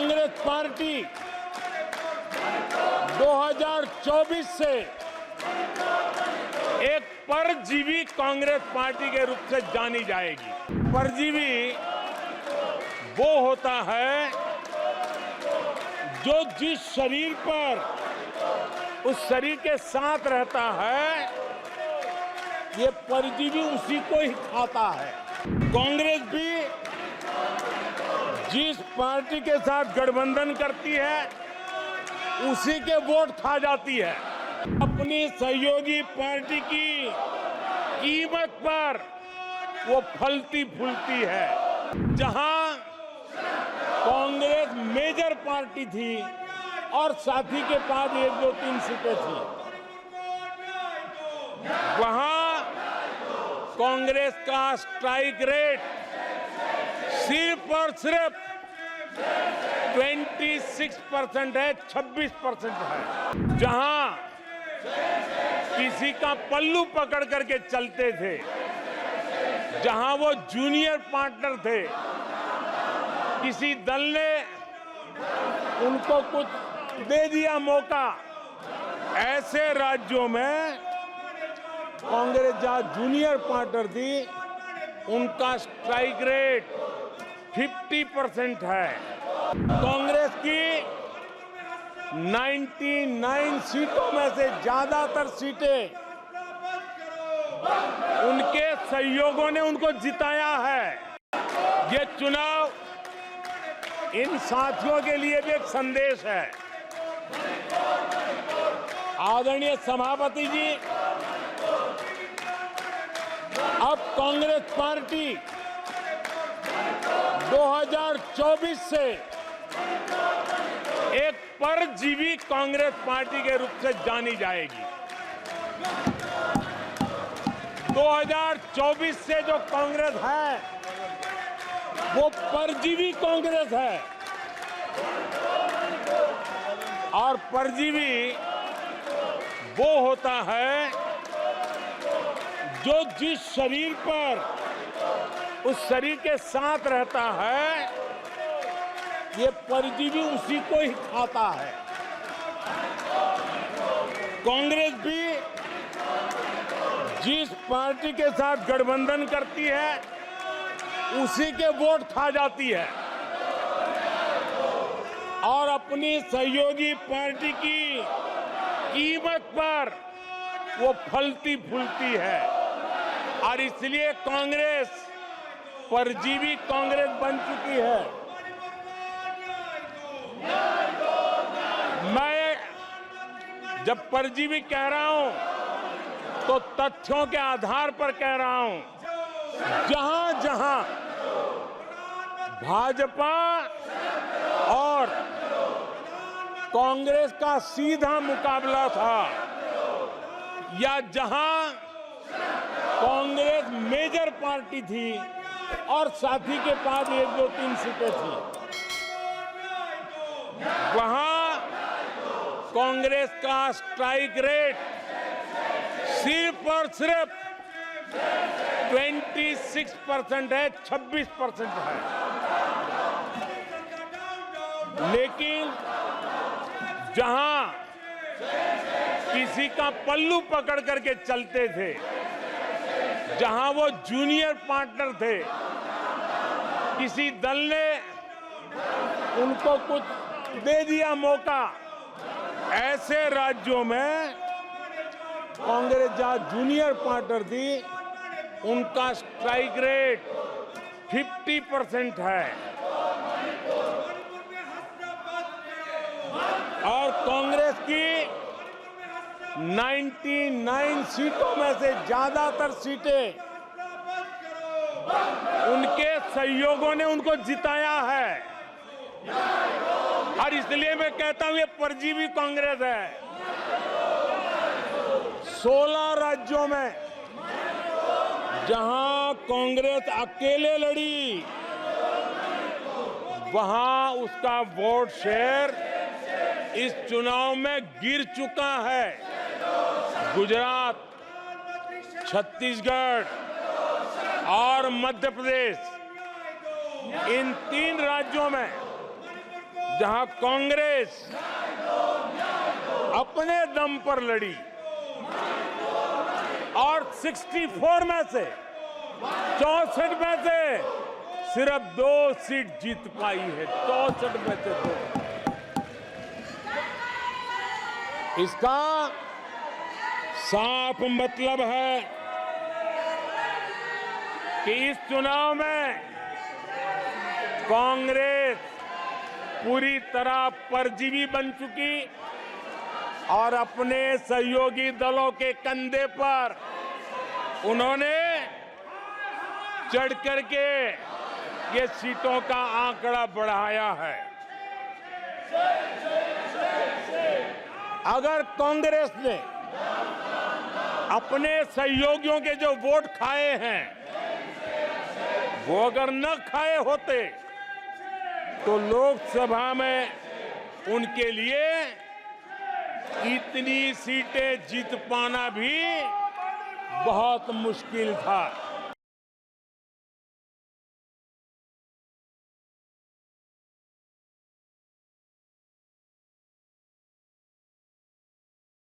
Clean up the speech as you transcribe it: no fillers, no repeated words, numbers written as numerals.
Congress party 2024 से एक परजीवी कांग्रेस पार्टी के रूप से जानी जाएगी। परजीवी वो होता है जो जिस शरीर पर उस शरीर के साथ रहता है, ये परजीवी उसी को ही खाता है। कांग्रेस भी जिस पार्टी के साथ गठबंधन करती है, उसी के वोट खा जाती है। अपनी सहयोगी पार्टी की कीमत पर वो फलती फूलती है। जहां कांग्रेस मेजर पार्टी थी और साथी के पास 1, 2, 3 सीटें थी, वहां कांग्रेस का स्ट्राइक रेट सिर्फ और सिर्फ 26% है, 26% है। जहां किसी का पल्लू पकड़ करके चलते थे, जहां वो जूनियर पार्टनर थे, किसी दल ने उनको कुछ दे दिया मौका, ऐसे राज्यों में कांग्रेस जहां जूनियर पार्टनर थी, उनका स्ट्राइक रेट 50% है। कांग्रेस की 99 सीटों में से ज्यादातर सीटें उनके सहयोगियों ने उनको जिताया है। ये चुनाव इन साथियों के लिए भी एक संदेश है। आदरणीय सभापति जी, अब कांग्रेस पार्टी 2024 से एक परजीवी कांग्रेस पार्टी के रूप से जानी जाएगी। 2024 से जो कांग्रेस है, वो परजीवी कांग्रेस है। और परजीवी वो होता है जो जिस शरीर पर उस शरीर के साथ रहता है, ये परजीवी उसी को ही खाता है। कांग्रेस भी जिस पार्टी के साथ गठबंधन करती है, उसी के वोट खा जाती है और अपनी सहयोगी पार्टी की कीमत पर वो फलती फूलती है। और इसलिए कांग्रेस परजीवी कांग्रेस बन चुकी है। मैं जब परजीवी कह रहा हूं तो तथ्यों के आधार पर कह रहा हूं। जहां जहां भाजपा और कांग्रेस का सीधा मुकाबला था, या जहां कांग्रेस मेजर पार्टी थी और साथी के पास 1, 2, 3 सीटें थी, वहां कांग्रेस का स्ट्राइक रेट सिर्फ और सिर्फ 26% है, 26% है। लेकिन जहां किसी का पल्लू पकड़ करके चलते थे, जहां वो जूनियर पार्टनर थे, किसी दल ने उनको कुछ दे दिया मौका, ऐसे राज्यों में कांग्रेस जहां जूनियर पार्टनर थी, उनका स्ट्राइक रेट 50% है। और कांग्रेस की 99 सीटों में से ज्यादातर सीटें उनके सहयोगियों ने उनको जिताया है। और इसलिए मैं कहता हूं ये परजीवी कांग्रेस है। 16 राज्यों में जहां कांग्रेस अकेले लड़ी, वहां उसका वोट शेयर इस चुनाव में गिर चुका है। गुजरात, छत्तीसगढ़ और मध्य प्रदेश, इन 3 राज्यों में जहां कांग्रेस अपने दम पर लड़ी और 64 में से 64 में से सिर्फ 2 सीट जीत पाई है, 64 में से 2। इसका साफ मतलब है कि इस चुनाव में कांग्रेस पूरी तरह परजीवी बन चुकी और अपने सहयोगी दलों के कंधे पर उन्होंने चढ़ करके ये सीटों का आंकड़ा बढ़ाया है। अगर कांग्रेस ने अपने सहयोगियों के जो वोट खाए हैं वो अगर न खाए होते तो लोकसभा में उनके लिए इतनी सीटें जीत पाना भी बहुत मुश्किल था।